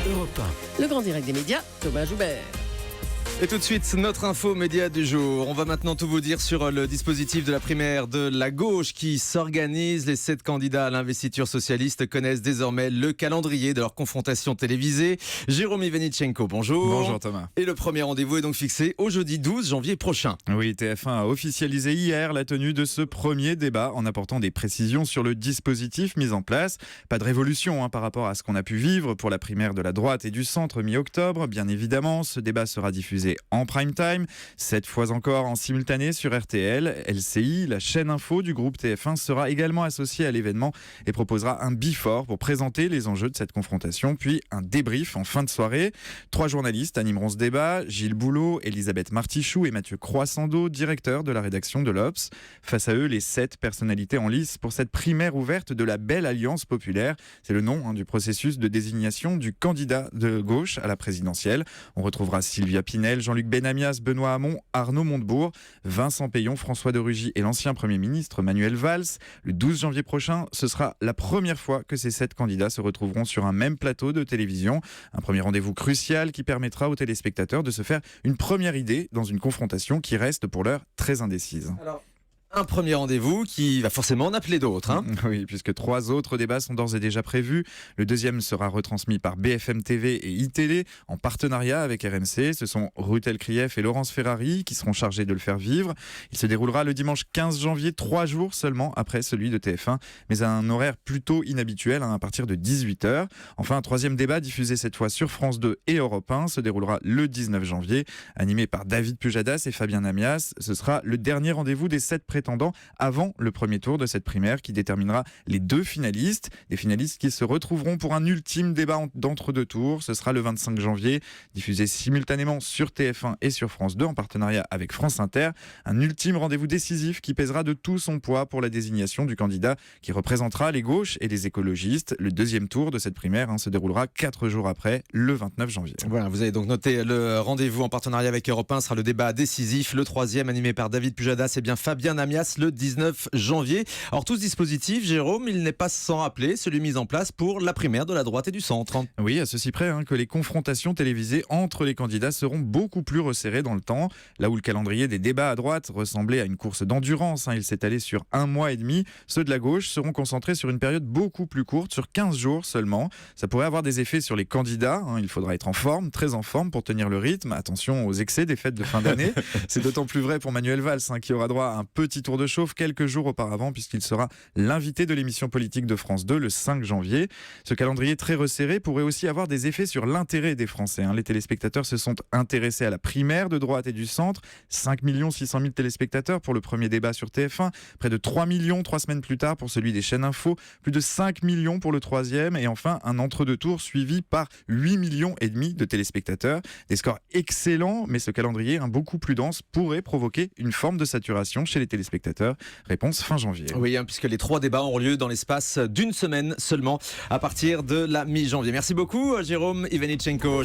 Europe 1. Le grand direct des médias, Thomas Joubert. Et tout de suite, notre info média du jour. On va maintenant tout vous dire sur le dispositif de la primaire de la gauche qui s'organise. Les 7 candidats à l'investiture socialiste connaissent désormais le calendrier de leur confrontation télévisée. Jérôme Ivanichenko, bonjour. Bonjour Thomas. Et le premier rendez-vous est donc fixé au jeudi 12 janvier prochain. Oui, TF1 a officialisé hier la tenue de ce premier débat en apportant des précisions sur le dispositif mis en place. Pas de révolution par rapport à ce qu'on a pu vivre pour la primaire de la droite et du centre mi-octobre. Bien évidemment, ce débat sera diffusé en prime time, 7 fois encore en simultané sur RTL. LCI, la chaîne info du groupe TF1, sera également associée à l'événement et proposera un before pour présenter les enjeux de cette confrontation, puis un débrief en fin de soirée. 3 journalistes animeront ce débat, Gilles Boulot, Elisabeth Martichoux et Mathieu Croissando, directeur de la rédaction de l'Obs. Face à eux, les 7 personnalités en lice pour cette primaire ouverte de la Belle Alliance Populaire. C'est le nom du processus de désignation du candidat de gauche à la présidentielle. On retrouvera Sylvia Pinel, Jean-Luc Benamias, Benoît Hamon, Arnaud Montebourg, Vincent Payon, François de Rugy et l'ancien Premier ministre Manuel Valls. Le 12 janvier prochain, ce sera la première fois que ces 7 candidats se retrouveront sur un même plateau de télévision. Un premier rendez-vous crucial qui permettra aux téléspectateurs de se faire une première idée dans une confrontation qui reste pour l'heure très indécise. Alors, un premier rendez-vous qui va forcément en appeler d'autres. Oui, puisque 3 autres débats sont d'ores et déjà prévus. Le deuxième sera retransmis par BFM TV et iTélé en partenariat avec RMC. Ce sont Ruth Elkrief et Laurence Ferrari qui seront chargés de le faire vivre. Il se déroulera le dimanche 15 janvier, 3 jours seulement après celui de TF1, mais à un horaire plutôt inhabituel, à partir de 18h. Enfin, un troisième débat diffusé cette fois sur France 2 et Europe 1 se déroulera le 19 janvier, animé par David Pujadas et Fabien Namias. Ce sera le dernier rendez-vous des 7 prétendants avant le premier tour de cette primaire qui déterminera les 2 finalistes. Des finalistes qui se retrouveront pour un ultime débat d'entre-deux tours. Ce sera le 25 janvier, diffusé simultanément sur TF1 et sur France 2 en partenariat avec France Inter. Un ultime rendez-vous décisif qui pèsera de tout son poids pour la désignation du candidat qui représentera les gauches et les écologistes. Le deuxième tour de cette primaire se déroulera 4 jours après, le 29 janvier. Voilà, vous avez donc noté le rendez-vous en partenariat avec Europe 1 sera le débat décisif. Le troisième, animé par David Pujadas, et bien Fabien Namias, le 19 janvier. Alors tout ce dispositif, Jérôme, il n'est pas sans rappeler celui mis en place pour la primaire de la droite et du centre. Oui, à ceci près que les confrontations télévisées entre les candidats seront beaucoup plus resserrées dans le temps. Là où le calendrier des débats à droite ressemblait à une course d'endurance, il s'est allé sur 1 mois et demi, ceux de la gauche seront concentrés sur une période beaucoup plus courte, sur 15 jours seulement. Ça pourrait avoir des effets sur les candidats, il faudra être en forme, très en forme pour tenir le rythme. Attention aux excès des fêtes de fin d'année. C'est d'autant plus vrai pour Manuel Valls qui aura droit à un petit tour de chauffe quelques jours auparavant puisqu'il sera l'invité de l'émission politique de France 2 le 5 janvier. Ce calendrier très resserré pourrait aussi avoir des effets sur l'intérêt des Français. Les téléspectateurs se sont intéressés à la primaire de droite et du centre. 5 600 000 téléspectateurs pour le premier débat sur TF1, près de 3 millions 3 semaines plus tard pour celui des chaînes info, plus de 5 millions pour le troisième et enfin un entre-deux tours suivi par 8 millions et demi de téléspectateurs. Des scores excellents, mais ce calendrier beaucoup plus dense pourrait provoquer une forme de saturation chez les téléspectateurs. Réponse fin janvier. Oui, puisque les 3 débats auront lieu dans l'espace d'une semaine seulement à partir de la mi-janvier. Merci beaucoup, Jérôme Ivanichenko.